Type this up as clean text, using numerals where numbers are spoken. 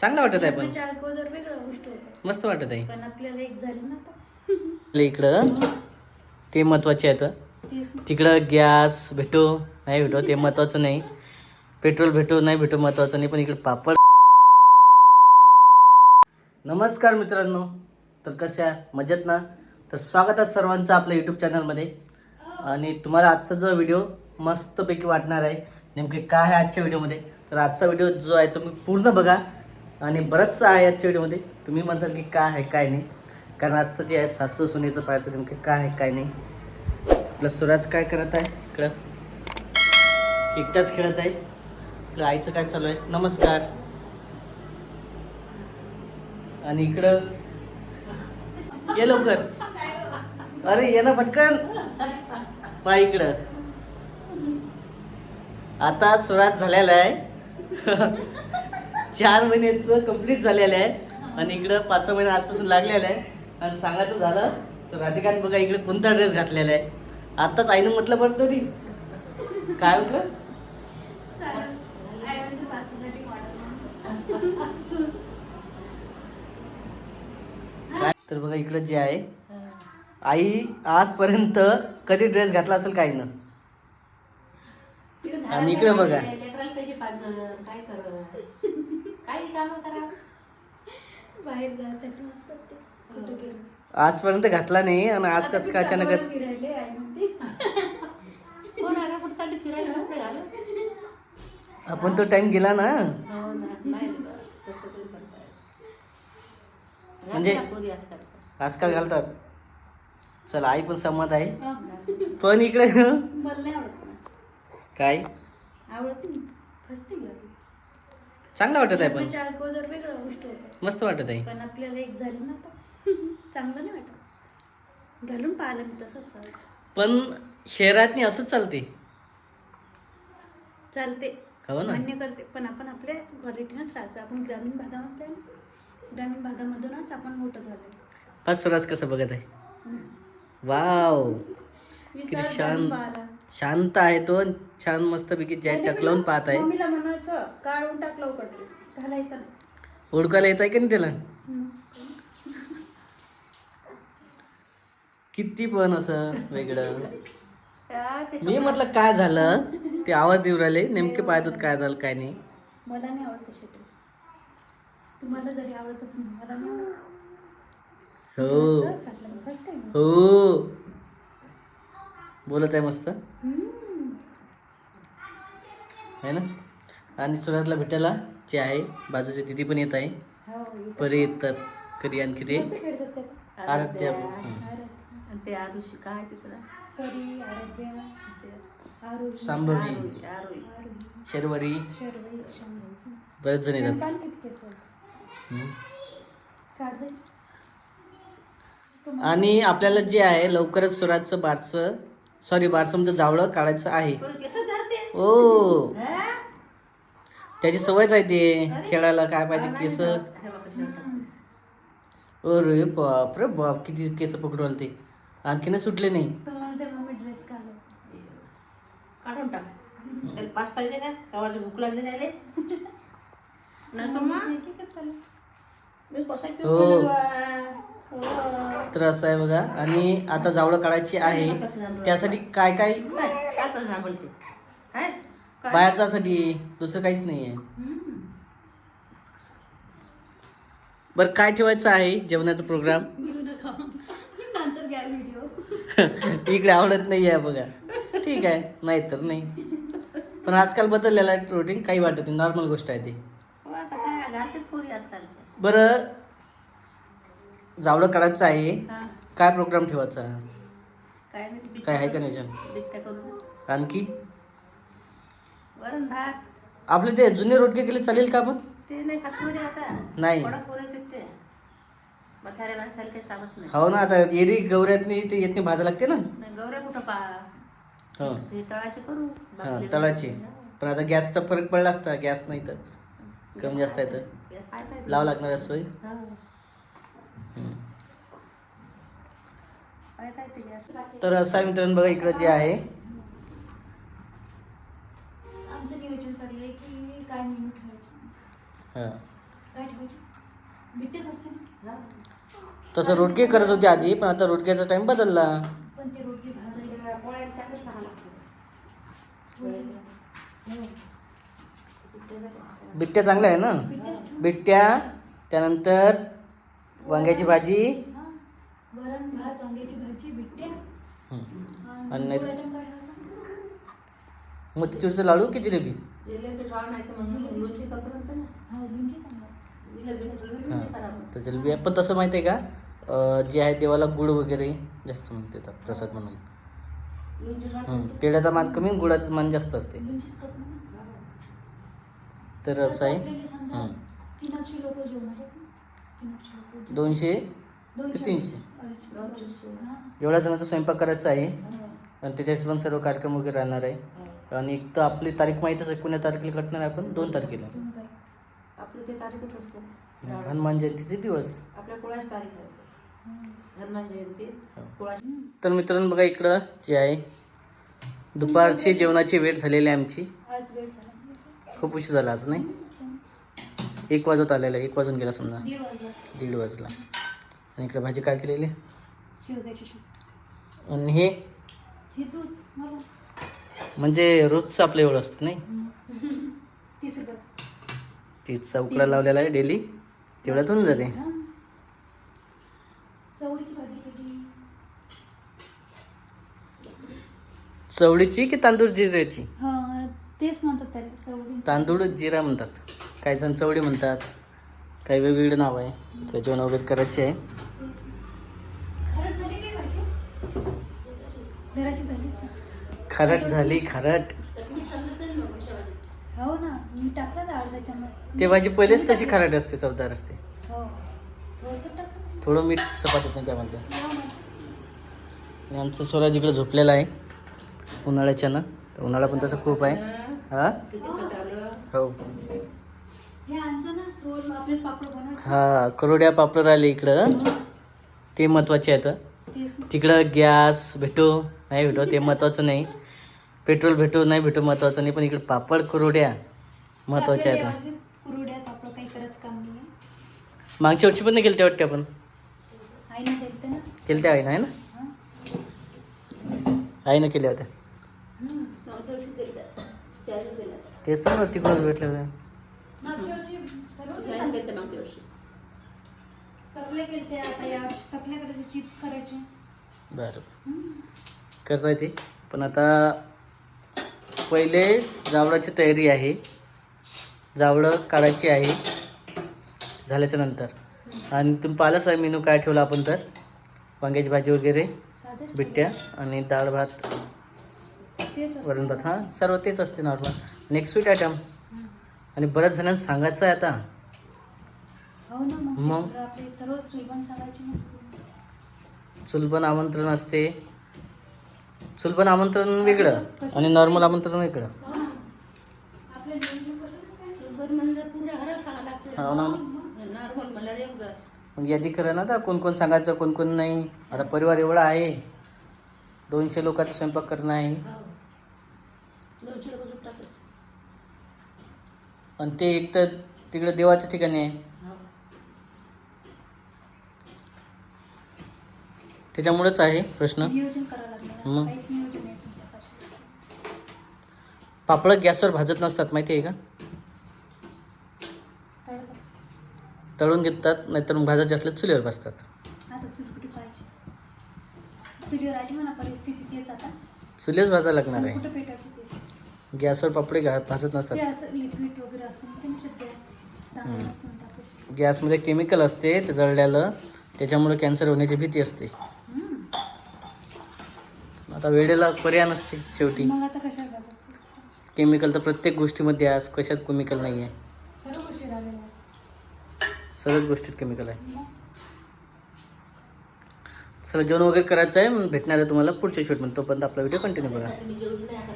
चांगलं वाटत आहे पण लग्नाच्या अगोदर वेगळं गोष्ट होतं, मस्त वाटत आहे. पण आपल्याला एक झालं ना आता. इकडं ते महत्वाचे आहेत. तेच ना. तिकडं गॅस भेटो नाही भेटो ते महत्वाचं नाही, पेट्रोल भेटो नाही भेटो महत्वाचं नाही, पण इकडे पापड. नमस्कार मित्रांनो, तर कशा मजेत ना? तर स्वागत आहे सर्वांचं आपल्या यूट्यूब चॅनलमध्ये. आणि तुम्हाला आजचा जो व्हिडिओ मस्तपैकी वाटणार आहे. नेमके काय आहे आजच्या व्हिडिओमध्ये, तर आजचा व्हिडिओ जो आहे तुम्ही पूर्ण बघा. आणि बरंचसं आहे आजच्या व्हिडिओमध्ये. तुम्ही म्हणसाल की काय आहे काय नाही, कारण आजचं जे आहे सासू सुनेचं पाहायचं नेमके काय आहे काय नाही. आपला सुराज काय करत आहे, इकडं एकटाच खेळत आहे. इकडं आईचं काय चालू आहे, नमस्कार. आणि इकडं ये लवकर, अरे ये ना पटकन. पहा इकडं आता सुराज झालेला आहे 4 महिन्याचं कंप्लीट झालेलं आहे. आणि इकडं 5 महिने आजपासून लागलेलं आहे. आणि सांगायचं झालं तर राधिकाने बघा इकडे कोणता ड्रेस घातलेला आहे. आत्ताच आईनं म्हटलं बरं तरी काय म्हटलं, काय तर बघा इकडं जे आहे, आई आजपर्यंत कधी ड्रेस घातला असेल काही ना. आणि इकडे बघा बाहेर जायसाठी मस्त वाटते. कुठं गेलो आजपर्यंत घातला नाही आणि आज कसं काय अचानकच. फिरायले आई म्हणते. आपण तो टाइम गेला ना, म्हणजे आजकाल घालतात. चला आई पण सहमत आहे. पण इकडे मला नाही आवडत मस्त. काय आवडत नाही, फर्स्ट टाइम घालते. चांगलं वाटत आहे पण लग्नाच्या अगोदर वेगळं गोष्ट होतं, मस्त वाटत आहे. पण आपल्याला एक झालं ना आता. चांगलं नाही वाटत. घालून पाहिलं मी तसंच सहज. पण शहरात असंच चालते. चालते, हो ना. मान्य करते, पण आपण आपल्या क्वालिटीनंच राहायचं. आपण ग्रामीण भागामध्ये आहे ना, ग्रामीण भागामधूनच आपण मोठं झालो. पाच सुराज कसं बघत आहे, वाव किती विसर शांत घालून पाहिला. शांत आहे तो. छान मस्तपैकी जॅक टकलावून पाहत आहे. मम्मीला म्हणायचं काढून टाक लवकर ड्रेस, घालायचा नाही. ओळखायला येत आहे की नाही त्याला, किती पण असं वेगळं. मी म्हटलं काय झालं, ते आवाज देऊ राहिले नेमके पाहतात काय झालं काय नाही. मला नाही आवडत तसे ड्रेस. तुम्हाला जरी आवडत असेल, मला नाही आवडत. हो सहज घातला मी फर्स्ट टाइम. हो बोलत आहे मस्त आहे ना. आणि सुरातला भेटायला जे आहे बाजूचे दिदी पण येत आहे. परी येतात कधी आणखी ते कसं खेळतात ते आता? आराध्या. ते आरुषी काय ते सगळं परी, आराध्या, आरोही, सांभवी, आरोही, शर्वरी, शर्वरी, शांभवी. बरेच जण येतात. काढ किती केस वाढले. काढ जाईल. आणि आपल्याला जे आहे लवकरच सुराजचं बारसं म्हणजे जावळं काढायचं आहे. ओ त्याची सवयच आहे ते खेळायला, काय पाहिजे केस. अरे बाप रे बाप, किती केस पकडू आले ते, आणखीन सुटले नाही. तो म्हणते मम्मी ड्रेस काढ. काढून टाक. त्याला पास्ता येते का, गावाची भूक लागली जायले मी कसा हो तर असं आहे बघा. आणि आता जावळं काढायची आहे, त्यासाठी काय काय बाहेरच्यासाठी दुसरं काहीच नाही आहे. बरं काय ठेवायचं आहे जेवणाचा प्रोग्राम. नंतर घ्या व्हिडिओ. इकडे आवडत नाही आहे बघा, ठीक आहे नाही तर नाही. पण आजकाल बदललेलं आहे रुटीन, काही वाटत नाही, नॉर्मल गोष्ट आहे ती. बरं जावळं काढायचं आहे, काय प्रोग्राम ठेवायचा, काय आहे का नाही आणखी. वरण भात आपले ते जुने रोटके केले चालेल का आपण. ते नाही खात मध्ये आता नाही ते म्हाताऱ्या माणसाला काही चालत नाही. हो ना, आता एरी गवऱ्यातनी ते येत नाही भाजा लागते ना. गौऱ्या कुठं पा हो ते तळाचे करू हां तळाची. पण आता गॅसचा फरक पडला असता, गॅस नाही तर कमी जास्त आहे तर लावा लागणार आहे सोय. तर असं आहे मित्रांनो बघा इकडं जे आहे आमचं नियोजन चाललंय की काय मेनू ठेवायचं. हां काय ठेवायचे बिट्टेच असते ना. हा. तसं रोडगे करत होते आधी, पण आता रोडग्याचा टाइम बदलला. पण ते रोटी भाजायला पोळ्या- पोळ्याला चाकच सांगा लागतं. पोळ्याला. हो. बिट्ट्या चांगल्या आहे ना. बिट्टेच ठेव. बिट्ट्या, त्यानंतर वांग्याची भाजी, हा. वरण भात वांग्याची भाजी बिट्ट्या आणि गोड आयटम काय ठेवायचा. मोतीचूरचं लाडू की जिलेबी. जिलेबी राव नाही तर मग लोणची करतो म्हणतो ना. हा बुंदी चांगला. जिलेबी नाही तर हां लोणची करा मग. तर जिलेबी आहे. पण तसं माहिती आहे का, जे आहे देवाला गुळ वगैरे जास्त देतात प्रसाद म्हणून. लोणची राव पेढ्याचा मान कमी आणि गुळाचं मान जास्त असते. बुंदीच करतो ना. तर असं आहे. आपल्याला समजा हं. 300 लोक जेवणार आहेत ना. 300 लोक 200 200, ते 300 250. 200. हा. एवढ्या जणांचा स्वयंपाक करायचा आहे. हो. आणि त्याच्याच पण सर्व कार्यक्रम वगैरे राहणार आहे. हो. आणि एक तर आपली तारीख माहीतच आहे, कोण्या तारखेला कटणार आहे आपण, 2 तारखेला. 2 तारीख. आपली ते तारीखच असते. हनुमान जयंतीचे दिवस. आपल्या पोळ्याच तारीख आहे. हनुमान जयंती पोळा. तर मित्रांनो बघा इकडं जे आहे दुपारची जेवणाची वेळ झालेली आहे आमची. आज वेळ झाला. खूप उशीर झाला आज नाही. 1 वाजत आलेला आहे, 1 वाजून गेला समजा, 1:30 वाजला असेल. 1:30 वाजला. आणि इकडे भाजी काय केलेली, शेवग्याची शेंग. आणि हे हे दूध मला म्हणजे रोजचं आपलं एवढं असतं नाही. 30 रुपयाचं. तीचा उकडा लावलेला आहे डेली, तेवढ्यात होऊन जाते. हा. चवळीची भाजी केली. चवळीची की तांदूळ जिऱ्याची. हा तेच म्हणतात त्याला चवळी. तांदूळ जिरा म्हणतात, काही जण चवळी म्हणतात, काही वेगवेगळे नाव आहे. तर जेवण वगैरे करायचे आहे. खारट झाली काय भाजी. जराशी झाली असं. खारट झाली, खारट. हो ना मी टाकलं ना अर्धा चम्मच. ते भाजी पहिलेच तशी खारट असते, चवदार असते. हो थोडंसं टाकलं. थोडं मीठ सपाट होतं त्यामध्ये. हो ना. आणि आमचं स्वराज इकडे झोपलेला आहे उन्हाळ्याच्यानं. तर उन्हाळा पण तसं खूप आहे. हा किती सटावलं. हो. हे आमचं ना सोल आपले पापड बनवायचे. हा करोड्या पापड राहिले इकडं, ते महत्त्वाचे आहेत. तेच ना. तिकडं गॅस भेटो नाही भेटो ते महत्त्वाचं नाही, पेट्रोल भेटो नाही भेटो महत्त्वाचं नाही, पण इकडे पापड करोड्या महत्त्वाच्या आपल्याला आहेत. यावर्षी कुरवड्या पापड काही करायचं काम नाही आहे. मागच्या वर्षी पण नाही केलं ते वाटते आपण. आई ना देते ना. केलं त्या आईनं आहे ना, हा. आईनं केल्या होत्या. मागच्या वर्षी केलं. चाळीस केलं. तेच तर तिकडूनच भेटले होते. मागच्या वर्षी सर्व चाळीस केलं मागच्या वर्षी. चकले केले. आता यावर्षी चकले करायचे, चिप्स करायचे. बरं करता येते. पण आता पहिले जावळाची तयारी आहे, जावळं काढायची आहे झाल्याच्या नंतर. आणि तुम्ही पाहिलंच आहे मेनू काय ठेवला आपण, तर वांग्याची भाजी वगैरे, साधेच बिट्ट्या आणि डाळ भात, तेच असतं. वरण भात, हां सर्व तेच असते नॉर्मल. Next sweet item. आणि बऱ्याच जणांना सांगायचं आहे आता. हो ना मग मग? ते आपले सर्व चुलबन सांगायचे ना. चुलबन आमंत्रण असते. चुलबन आमंत्रण वेगळं आणि नॉर्मल आमंत्रण वेगळं. हो ना. आपल्या नियोजन कसं काय. बरं म्हणलं पुऱ्या घराला सांगायला लागतं. हो ना. नॉर्मल मला एक जर. मग यादी करा ना आता, कोण कोण सांगायचं कोण कोण नाही. आता परिवार एवढा आहे, 200 लोकांचा स्वयंपाक करणं आहे. 200 लोक जुटतातच. आणि ते एक तर तिकडे देवाच्या ठिकाणी आहे, हो. त्याच्यामुळेच आहे प्रश्न. नियोजन करावं लागणार. मग? काहीच नियोजन नाही सध्या कशाचं. पापड गॅसवर भाजत नसतात माहिती आहे का, तळत असते. तळून घेतात, नाहीतर मग भाजायचे असले चुलीवर भाजतात. आता चुलकुटी पाहिजे. चुलीवर आली म्हणा परिस्थिती तेच आता. चुलीच भाजायला लागणार आहे. कुठं पेटायची तेच. गॅसवर पापडे भाजत नसतात. ते असं लिक्विड वगैरे असतं ना, त्यांच्यात गॅस चांगला असतो ना टाकून. गॅसमध्ये केमिकल असते ते जळल्यालं, त्याच्यामुळे कॅन्सर होण्याची भीती असते. आता वेळेला पर्याय नसते शेवटी. मग आता कशाला भाजत. केमिकल तर प्रत्येक गोष्टीमध्ये आहे, कशात केमिकल नाही आहे. सर्व गोष्टी झालेल्या आहेत. सर्वच गोष्टीत केमिकल आहे. मग चला जेवण वगैरे करायचं आहे, भेटणार आहे तुम्हाला पुढच्या शूटमध्ये. तोपर्यंत आपला व्हिडिओ कंटिन्यू बघा. मी जेवली नाही आता.